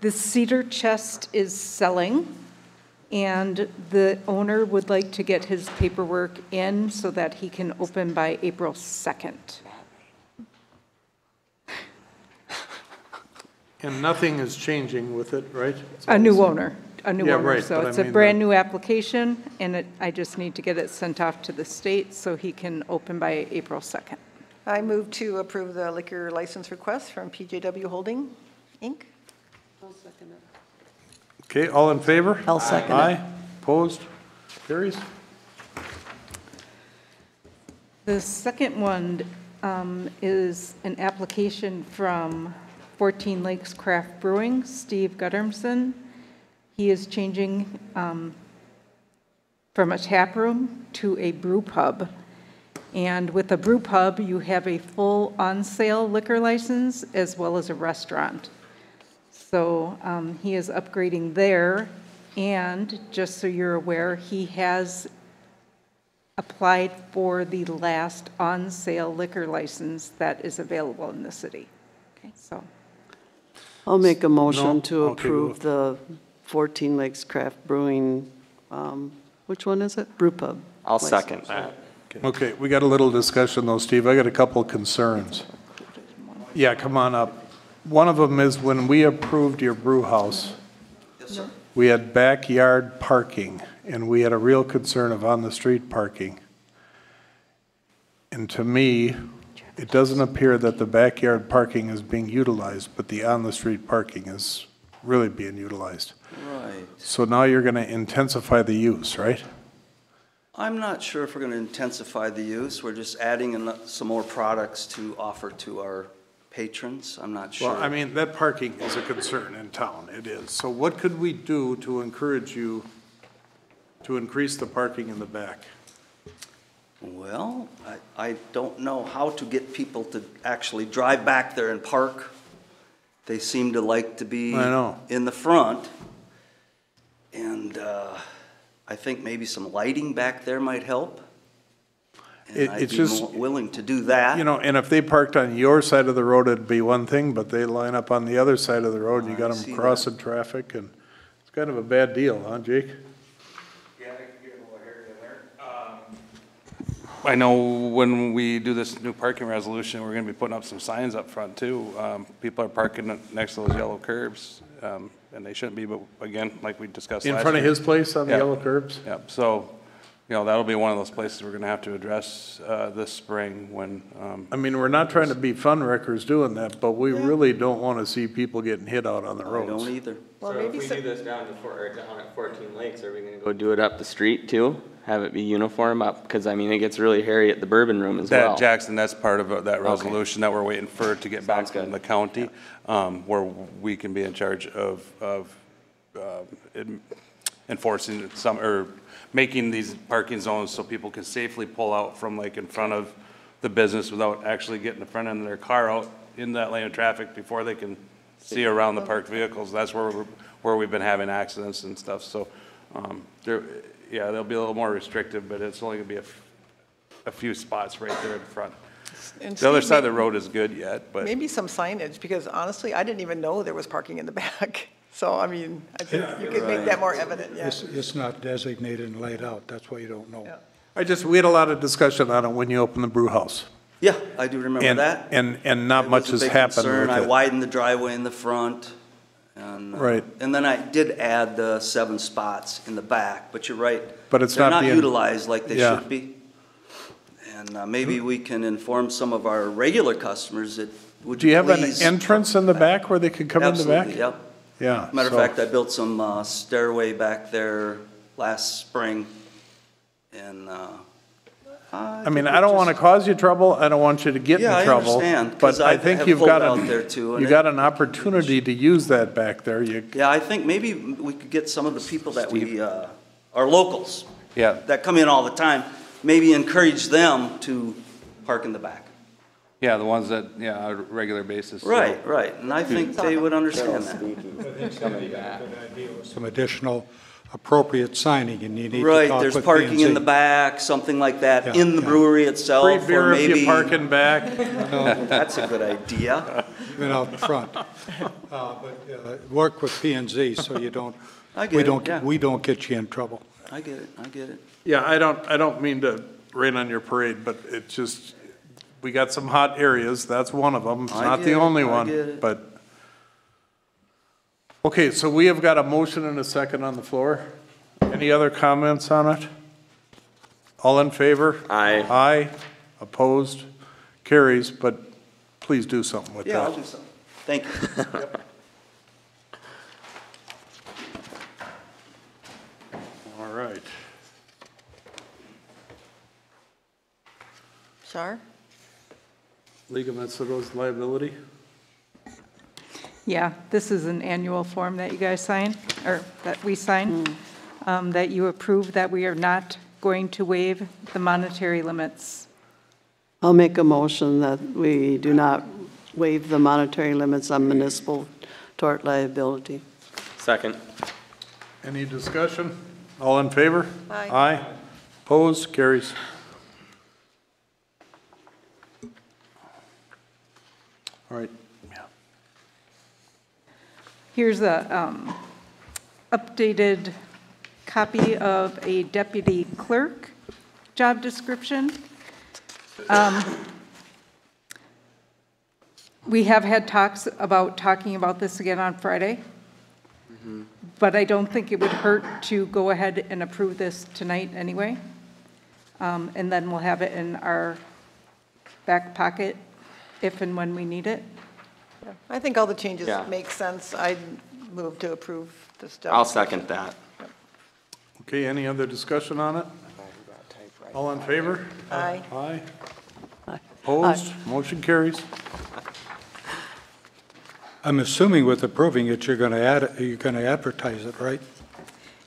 the cedar chest is selling, and the owner would like to get his paperwork in so that he can open by April 2nd. And nothing is changing with it, right? It's A all new the same. owner, a new Yeah, owner. right, So but I it's a mean brand-new application, and I just need to get it sent off to the state so he can open by April 2nd. I move to approve the liquor license request from PJW Holding, Inc. Okay, all in favor? I'll second it. Aye. Opposed? Carries? The second one is an application from 14 Lakes Craft Brewing, Steve Guttermson. He is changing from a tap room to a brew pub. And with a brew pub, you have a full on-sale liquor license as well as a restaurant. So he is upgrading there, and just so you're aware, he has applied for the last on-sale liquor license that is available in the city. Okay, so. I'll make a No, motion to okay, approve the 14 Lakes Craft Brewing, which one is it? Brew Pub. I'll license. second that. Okay, we got a little discussion though, Steve. I got a couple of concerns. Yeah, come on up. One of them is when we approved your brew house, we had backyard parking, and we had a real concern of on-the-street parking. And to me, it doesn't appear that the backyard parking is being utilized, but the on-the-street parking is really being utilized. Right. So now you're going to intensify the use, right? I'm not sure if we're going to intensify the use. We're just adding in some more products to offer to our patrons. I'm not sure. Well, I mean, that parking is a concern in town, it is. So what could we do to encourage you to increase the parking in the back? Well, I don't know how to get people to actually drive back there and park. They seem to like to be I know. in the front. And I think maybe some lighting back there might help. And I'd It's be just, more willing to do that. you know, and if they parked on your side of the road, it'd be one thing, but they line up on the other side of the road, and you got I see them that. crossing traffic, and it's kind of a bad deal, huh, Jake? Yeah, I can get a little hairy in there. I know when we do this new parking resolution, we're gonna be putting up some signs up front too. People are parking next to those yellow curbs, and they shouldn't be, but again, like we discussed last In front of year. his place on the Yeah. yellow curbs? Yep, so, you know, that'll be one of those places we're gonna have to address, this spring when, I mean, we're not trying to be fun wreckers doing that, but we really don't want to see people getting hit out on the I roads. don't either. Well, So if maybe we some- do this down at 14 Lakes, are we gonna go do it up the street too? Have it be uniform up, because I mean, it gets really hairy at the Bourbon Room as well. that, Jackson, that's part of that resolution that we're waiting for to get back Sounds from good. the county, where we can be in charge of enforcing some, or making these parking zones so people can safely pull out from like in front of the business without actually getting the front end of their car out in that lane of traffic before they can see around the parked vehicles. That's where we've been having accidents and stuff, so, yeah, they'll be a little more restrictive, but it's only gonna be a few spots right there in front. And The other Steve, side of the road is good yet, but. maybe some signage, because honestly, I didn't even know there was parking in the back. So, I mean, I think you could make that more evident, yeah. It's not designated and laid out, that's why you don't know. Yeah. We had a lot of discussion on it when you opened the brew house. Yeah, I do remember And, that. and not It much was has a big happened concern. with I it. widened the driveway in the front, and. Right. And then I did add the 7 spots in the back, but you're right. But it's They're not not being- utilized like they Yeah. should be. And maybe we can inform some of our regular customers that, would Do you have an please- entrance in the back where they could come in the back? Absolutely, yep. Yeah. Matter of so- fact, I built some stairway back there last spring, and, I mean, I don't want to cause you trouble, I don't want you to get Yeah, in I trouble. understand, 'cause But I I think have you've pulled got out there too, and you it- got an opportunity to use that back there. You, yeah, I think maybe we could get some of the people that we, are locals, Yeah, that come in all the time, maybe encourage them to park in the back. yeah, the ones that, yeah, on a regular basis. so- Right, right, and I think they would understand that. Some additional appropriate signing, and you need to Right, talk there's with parking in P&Z. the back, something like that, Yeah, in the yeah. brewery itself, free or beer if you maybe. park in back. That's a good idea. Even out front. Work with P&Z so you don't, I get it, yeah. we don't get you in trouble. I get it, I get it. Yeah, I don't mean to rain on your parade, but it just, we got some hot areas, that's one of them. It's I not get the it, only I one, get it. but. Okay, so we have got a motion and a second on the floor. Any other comments on it? All in favor? Aye. Aye, opposed, carries, but please do something with Yeah, I'll that. do something. Thank you. All right. Shar? League of Minnesota's liability. Yeah, this is an annual form that you guys sign, or that we sign, that you approve that we are not going to waive the monetary limits. I'll make a motion that we do not waive the monetary limits on municipal tort liability. Second. Any discussion? All in favor? Aye. Aye. Opposed? Carries. All right. Here's a updated copy of a deputy clerk job description. We have had talks about talking about this again on Friday, but I don't think it would hurt to go ahead and approve this tonight anyway. And then we'll have it in our back pocket if and when we need it. I think all the changes Yeah. make sense. I'd move to approve this job. I'll second that. Okay, any other discussion on it? All in favor? Aye. Aye. Aye. Opposed? Motion carries. I'm assuming with approving it, you're going to advertise it, right?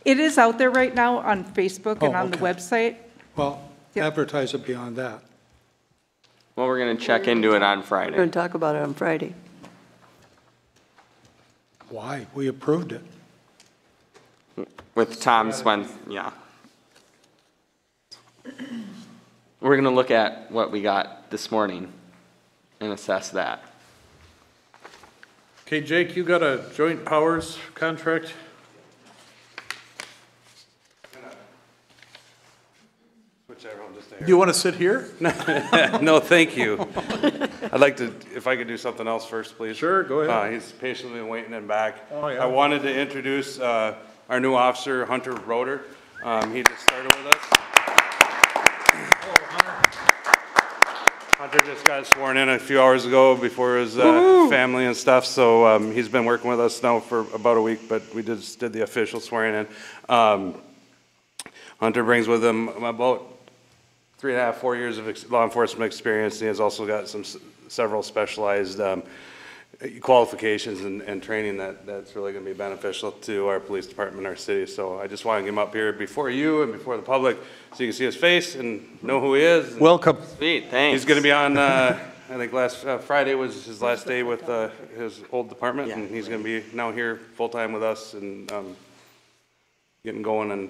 It is out there right now on Facebook and Oh, on the okay. website. Well, Yep. advertise it beyond that. Well, we're gonna check into it on We're Friday. going to talk about it on Friday. Why? We approved it. With Tom yeah. We're gonna look at what we got this morning and assess that. Okay, Jake, you got a joint powers contract? Switch everyone just Do you want to sit here? No, thank you. I'd like to, if I could do something else first, please. Sure, go ahead. He's patiently waiting in back. Oh, yeah. I wanted to introduce our new officer, Hunter Roeder. He just started with us. Hunter just got sworn in a few hours ago before his family and stuff, so he's been working with us now for about a week, but we just did the official swearing in. Hunter brings with him about 3.5, 4 years of law enforcement experience. He has also got several specialized qualifications and training that's really going to be beneficial to our police department, our city. So I just want to get him up here before you and before the public so you can see his face and know who he is. Welcome. Sweet, thanks. He's going to be on, I think last Friday was his last day with his old department, and he's going to be now here full-time with us and getting going and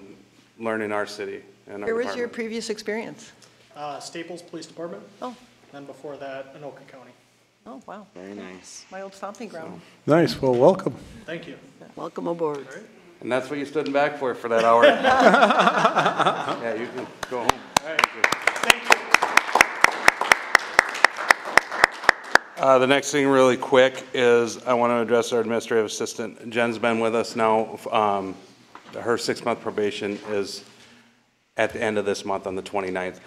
learning our city and our Where was your department. previous experience? Staples Police Department. Oh, Then before that, Anoka County. oh, wow. Very nice. My old stomping ground. Nice, well, welcome. Thank you. Welcome aboard. And that's what you stood in back for that hour. Yeah, you can go home. Thank you. The next thing really quick is I want to address our administrative assistant. Jen's been with us now. Her 6-month probation is at the end of this month on the 29th.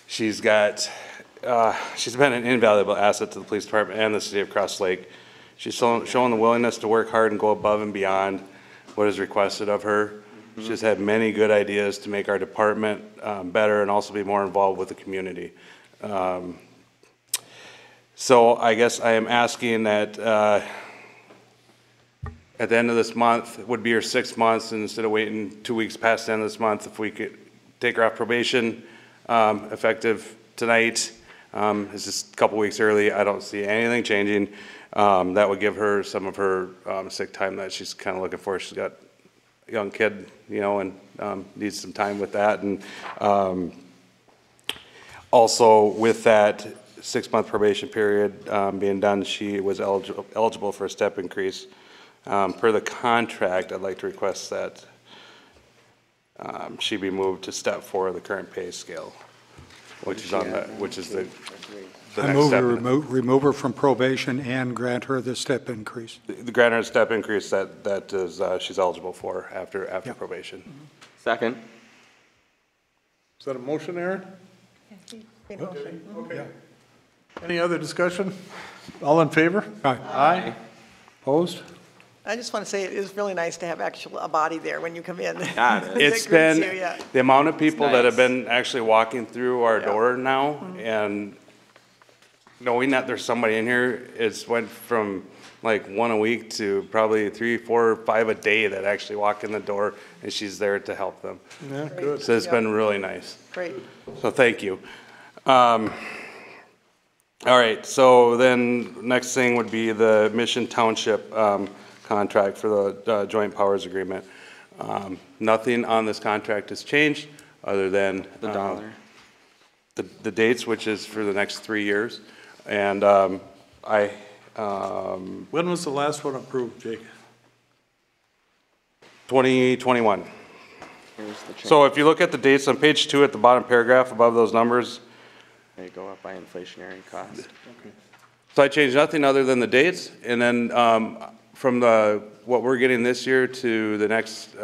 She's been an invaluable asset to the police department and the city of Cross Lake. She's shown the willingness to work hard and go above and beyond what is requested of her. She's had many good ideas to make our department better and also be more involved with the community. So I guess I am asking that at the end of this month, it would be her 6 months, and instead of waiting 2 weeks past the end of this month, if we could take her off probation, effective tonight. It's just a couple weeks early. I don't see anything changing. That would give her some of her sick time that she's kind of looking for. She's got a young kid, you know, and needs some time with that. And also with that 6-month probation period being done, she was eligible for a step increase. Per the contract, I'd like to request that she be moved to step 4 of the current pay scale, which is the I next move step. to remove her from probation and grant her the step increase. The grant her a step increase that is, she's eligible for after probation. Second. Is that a motion, Aaron? Made a motion. Okay. Any other discussion? All in favor? Aye. Aye. Opposed? I just want to say it is really nice to have a body there when you come in. Yeah, it It's That greets been, you, yeah. the amount of people that have nice. been actually walking through our door now, and knowing that there's somebody in here, it's went from like 1 a week to probably 3, 4, 5 a day that actually walk in the door, and she's there to help them. Yeah, good. So it's been really nice. Great. So thank you. All right, so then next thing would be the Mission Township contract for the joint powers agreement. Nothing on this contract has changed other than The dollar. the dates, which is for the next 3 years. And When was the last one approved, Jake? 2021. Here's the change. So if you look at the dates on page 2 at the bottom paragraph above those numbers, They go up by inflationary cost. so I changed nothing other than the dates. And then from what we're getting this year to the next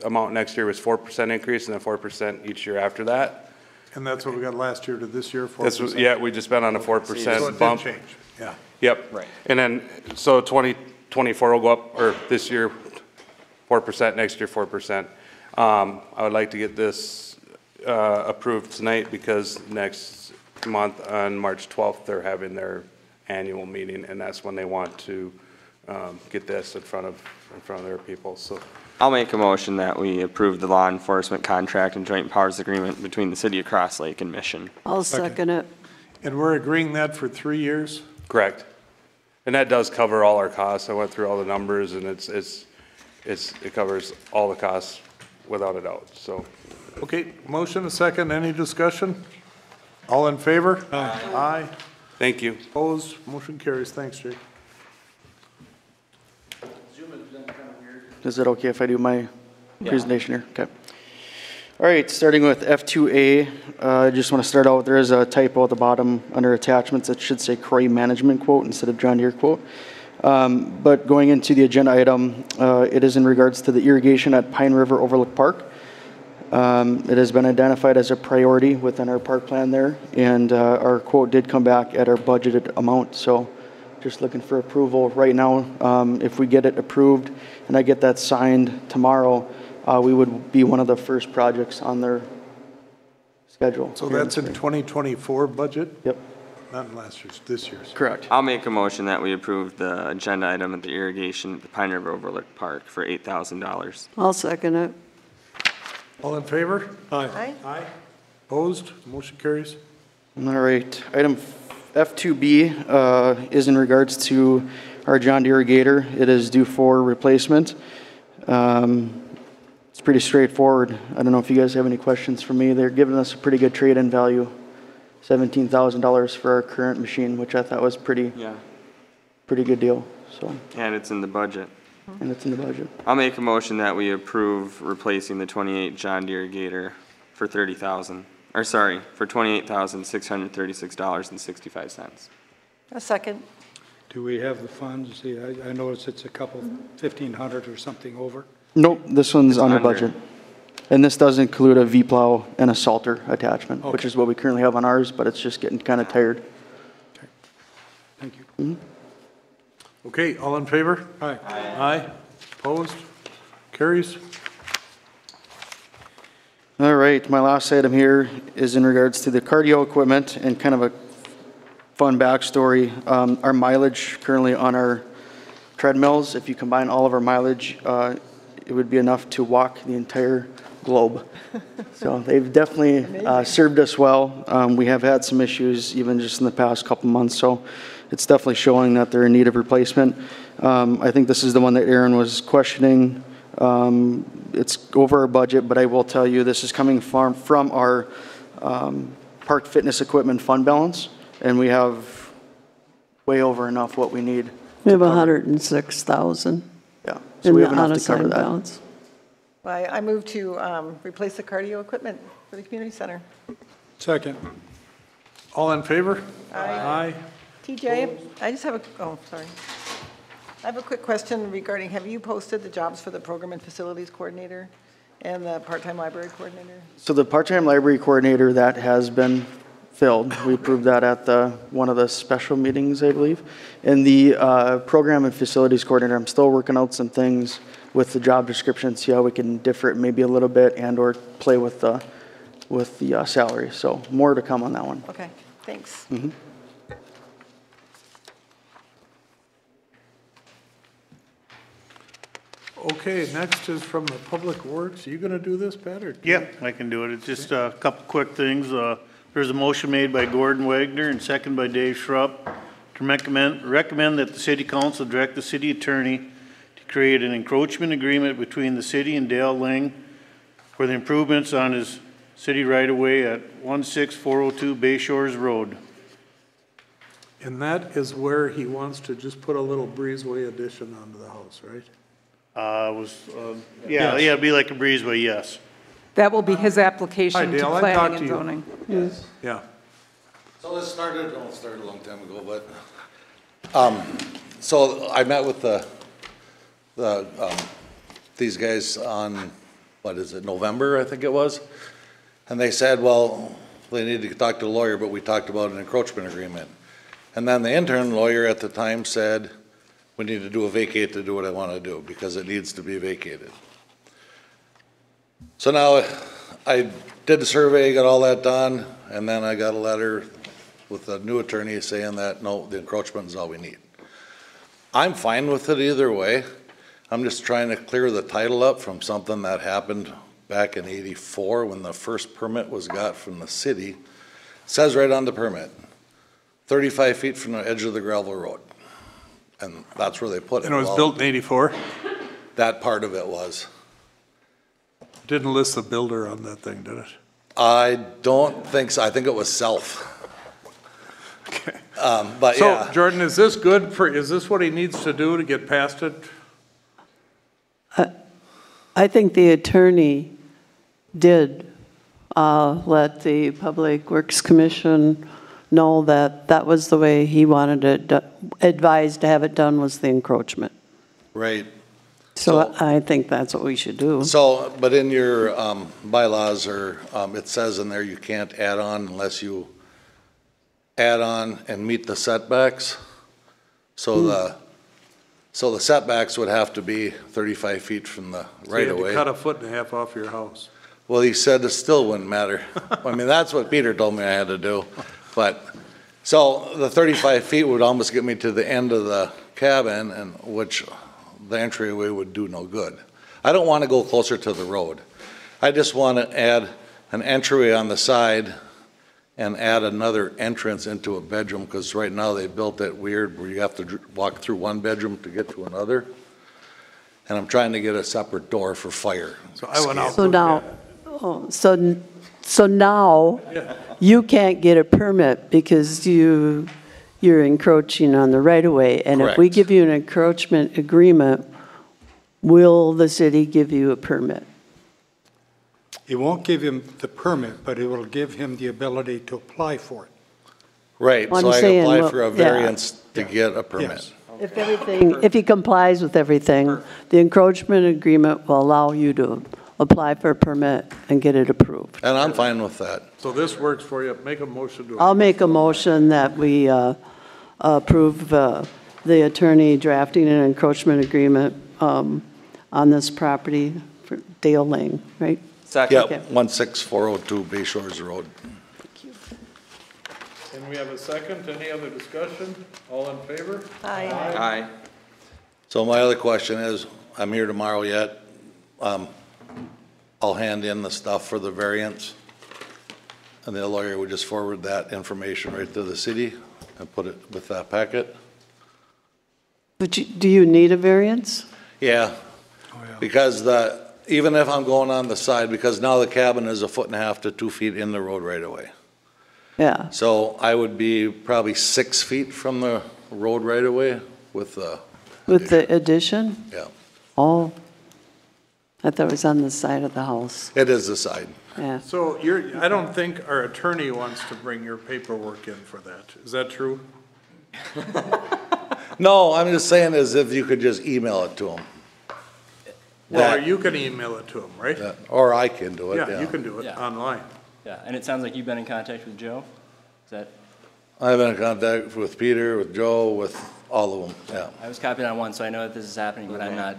amount next year was 4% increase, and then 4% each year after that. And that's what we got last year to this year, 4%? This was, yeah, we just been on a 4% So it did bump. change, yeah. Yep. Right. And then, so 2024 will go up, or this year, 4%, next year, 4%. I would like to get this approved tonight because next month on March 12th, they're having their annual meeting, and that's when they want to get this in front of their people, so. I'll make a motion that we approve the law enforcement contract and joint powers agreement between the city of Cross Lake and Mission. I'll second it. And we're agreeing that for 3 years? Correct. And that does cover all our costs. I went through all the numbers, and it covers all the costs without a doubt, so. Okay, motion, a second, any discussion? All in favor? Aye. Aye. Thank you. Opposed, motion carries. Thanks, Jake. Is it okay if I do my presentation here? Okay. All right, starting with F2A, I just want to start out, there is a typo at the bottom under attachments. It should say Croy Management quote instead of John Deere quote. But going into the agenda item, it is in regards to the irrigation at Pine River Overlook Park. It has been identified as a priority within our park plan there, and our quote did come back at our budgeted amount, so just looking for approval right now. If we get it approved and I get that signed tomorrow, we would be one of the first projects on their schedule. So that's in 2024 budget? Yep. Not in last year's, this year's. Correct. I'll make a motion that we approve the agenda item at the irrigation at the Pine River Overlook Park for $8,000. I'll second it. All in favor? Aye. Aye. Opposed, motion carries. All right, item F2B is in regards to our John Deere irrigator. It is due for replacement. It's pretty straightforward. I don't know if you guys have any questions for me. They're giving us a pretty good trade-in value, $17,000 for our current machine, which I thought was pretty good deal. So, And it's in the budget. and it's in the budget. I'll make a motion that we approve replacing the 28 John Deere Gator for $30,000, or sorry, for $28,636.65. A second. Do we have the funds? See, I noticed it's a couple, 1,500 or something over. Nope, this one's It's under under. budget. And this does include a V-plow and a salter attachment, which Okay. is what we currently have on ours, but it's just getting kind of tired. Thank you. Okay, all in favor? Aye. Aye. Opposed? Carries. All right, my last item here is in regards to the cardio equipment and kind of a fun backstory. Our mileage currently on our treadmills, if you combine all of our mileage, it would be enough to walk the entire globe. So they've definitely served us well. We have had some issues even just in the past couple months, so it's definitely showing that they're in need of replacement. I think this is the one that Aaron was questioning. It's over our budget, but I will tell you, this is coming from our park fitness equipment fund balance, and we have way over enough what we need. We have 106,000 Yeah, so in we the have enough to cover unassigned that. balance. I move to replace the cardio equipment for the community center. Second. All in favor? Aye. TJ, I just have sorry. I have a quick question regarding, have you posted the jobs for the program and facilities coordinator and the part-time library coordinator? So the part-time library coordinator, that has been filled. We approved that at one of the special meetings, I believe. And the program and facilities coordinator, I'm still working out some things with the job description, see how we can differ it maybe a little bit and or play with the salary. So more to come on that one. Okay, Thanks. Okay, next is from the Public Works. You gonna do this, Pat, or? Yeah, I can do it. It's just a couple quick things. There's a motion made by Gordon Wagner and second by Dave Schrupp to recommend that the city council direct the city attorney to create an encroachment agreement between the city and Dale Lang for the improvements on his city right-of-way at 16402 Bay Shores Road. And that is where he wants to just put a little breezeway addition onto the house, right? Yeah, it'd be like a breezeway, yes. That will be his application Hi, to Dale, I planning talked and to you. zoning. Yes. Yeah. So this started a long time ago, but, so I met with these guys on, what is it, November, I think it was? And they said, well, they needed to talk to the lawyer, but we talked about an encroachment agreement. And then the intern lawyer at the time said, we need to do a vacate to do what I want to do, because it needs to be vacated. So now, I did the survey, got all that done, and then I got a letter with the new attorney saying that, no, the encroachment is all we need. I'm fine with it either way. I'm just trying to clear the title up from something that happened back in '84 when the first permit was got from the city. It says right on the permit, 35 feet from the edge of the gravel road. And that's where they put it. And it was Well, built in '84? That part of it was. Didn't list the builder on that thing, did it? I don't think so. I think it was Self. Okay. But yeah. So, Jordan, is this good for, is this what he needs to do to get past it? I think the attorney did let the Public Works Commission know that that was the way he wanted it, advised to have it done was the encroachment. Right. So I think that's what we should do. So, but in your bylaws, or it says in there you can't add on unless you add on and meet the setbacks. So the setbacks would have to be 35 feet from the So right you of had way. to cut a foot and a half off your house. Well, he said it still wouldn't matter. I mean, that's what Peter told me I had to do. But, so the 35 feet would almost get me to the end of the cabin, and which the entryway would do no good. I don't want to go closer to the road. I just want to add an entryway on the side and add another entrance into a bedroom, because right now they built it weird where you have to walk through one bedroom to get to another. And I'm trying to get a separate door for fire. So I went out. So now, so now you can't get a permit because you're encroaching on the right of way. And if we Correct. give you an encroachment agreement, will the city give you a permit? It won't give him the permit, but it will give him the ability to apply for it. Right, Well, so I'm I saying, apply well, for a yeah. variance to get a permit. Yes. If everything, if he complies with everything, the encroachment agreement will allow you to apply for a permit and get it approved. And I'm fine with that. So this works for you. Make a motion to. I'll make a motion that we approve the attorney drafting an encroachment agreement on this property for Dale Lane, right? Second. Yep, 16402 Bay Shores Road. And we have a second. Any other discussion? All in favor? Aye. So my other question is, I'm here tomorrow yet. I'll hand in the stuff for the variance. And the lawyer would just forward that information right to the city and put it with that packet. But do you need a variance? Yeah, because even if I'm going on the side, because now the cabin is 1.5 feet to 2 feet in the road right away. Yeah. So I would be probably 6 feet from the road right away with the. With the addition? Yeah. Oh, I thought it was on the side of the house. It is the side. Yeah. So I don't think our attorney wants to bring your paperwork in for that. Is that true? No, I'm just saying is if you could just email it to him. Well, or you can email it to him, right? Or I can do it, yeah. Yeah, you can do it online. Yeah, and it sounds like you've been in contact with Joe? Is that? I've been in contact with Peter, with Joe, with all of them, yeah. I was copied on one, so I know that this is happening, but I'm not.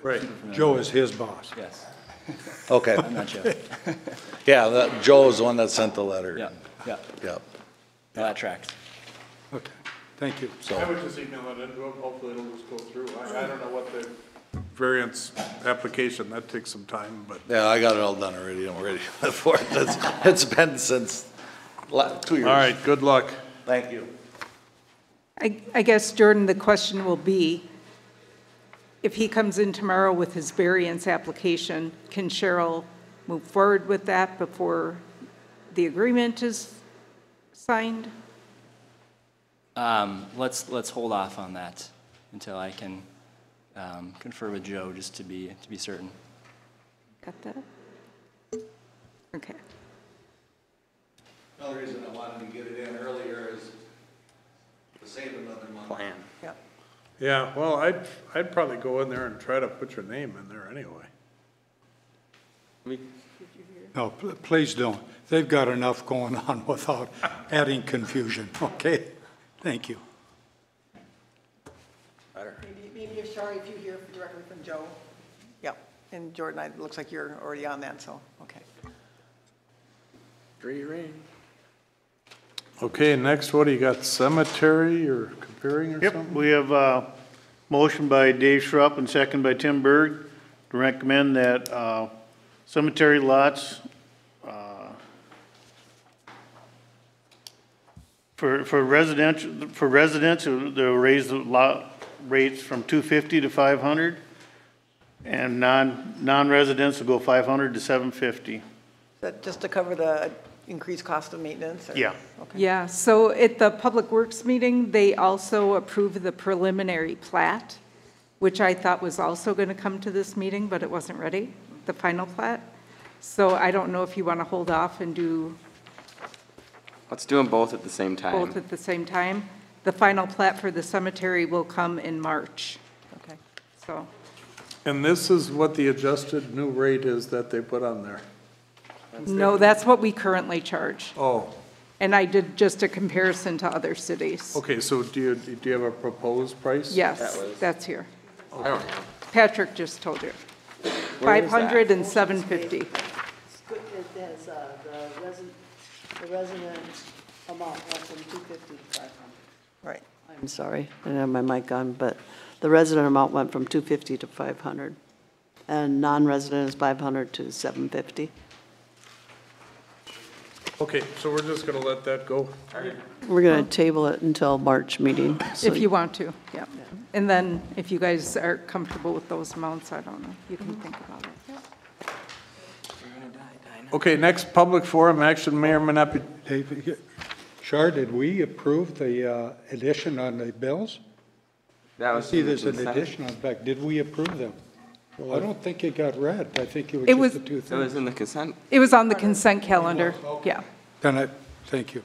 Right. Joe is his boss. Yes. Okay. I'm not Joe. Yeah, Joe is the one that sent the letter. Yeah, yeah. Yeah. No, that tracks. Okay, thank you. I would just email it into them, hopefully it'll just go through. I don't know what the variance application, that takes some time, but. Yeah, I got it all done already, I'm ready for it. It's been since 2 years. All right, good luck. Thank you. I guess, Jordan, the question will be, if he comes in tomorrow with his variance application, can Cheryl move forward with that before the agreement is signed? Let's hold off on that until I can confer with Joe, just to be certain. Got that? Okay. Another reason I wanted to get it in earlier is to save another month. Plan. Yeah. Yeah, well, I'd probably go in there and try to put your name in there anyway. No, please don't. They've got enough going on without adding confusion, okay? Thank you. Maybe if Shari, if you hear directly from Joe. Yep, and Jordan, it looks like you're already on that, so, okay. Okay, next, what do you got, cemetery or comparing or Yep, something? we have a motion by Dave Schrupp and second by Tim Berg to recommend that cemetery lots for residents, they'll raise the lot rates from 250 to 500, and non-residents will go 500 to 750. Is that just to cover the increased cost of maintenance? Or? Yeah. Okay. Yeah, so at the Public Works meeting, they also approved the preliminary plat, which I thought was also going to come to this meeting, but it wasn't ready, the final plat. So I don't know if you want to hold off and do Let's do them both at the same time. both at the same time. The final plat for the cemetery will come in March, Okay. so. And this is what the adjusted new rate is that they put on there? No, that's what we currently charge. Oh, And I did just a comparison to other cities. okay, so do you have a proposed price? Yes, that's here. I don't know. Patrick just told you. Where is that? 500 and 750. It has, the resident amount went from 250 to 500. Right. I'm sorry, I didn't have my mic on, but the resident amount went from 250 to 500. And non-resident is 500 to 750. Okay, so we're just gonna let that go? We're going to table it until March meeting. so- If you want to, yeah. And then if you guys are comfortable with those amounts, I don't know, you can think about it. Okay, next public forum, action may or may not be, Dave, Shar, did we approve the addition on the bills? That I was see in the there's an consent. addition on the back. Did we approve them? I don't think it got read. I think it It was was- just the two It things. was in the consent. It was on the consent calendar, yeah. Then thank you.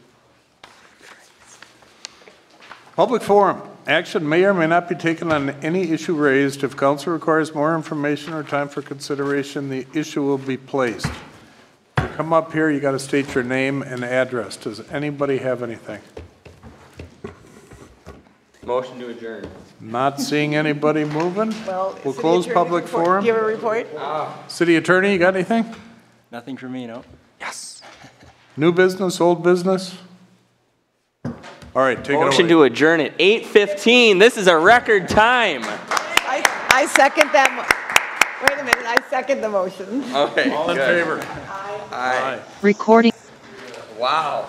public forum, action may or may not be taken on any issue raised. If council requires more information or time for consideration, the issue will be placed. You come up here, you gotta state your name and address. Does anybody have anything? Motion to adjourn. Not seeing anybody moving? Well, We'll city close attorney public report. forum. Do you have a report? City attorney, you got anything? Nothing for me, no? Yes. New business, old business? All right, take it away. Motion to adjourn at 8:15. This is a record time. I second that. Wait a minute, I second the motion. Okay. All in good. favor? Aye. Recording. Wow.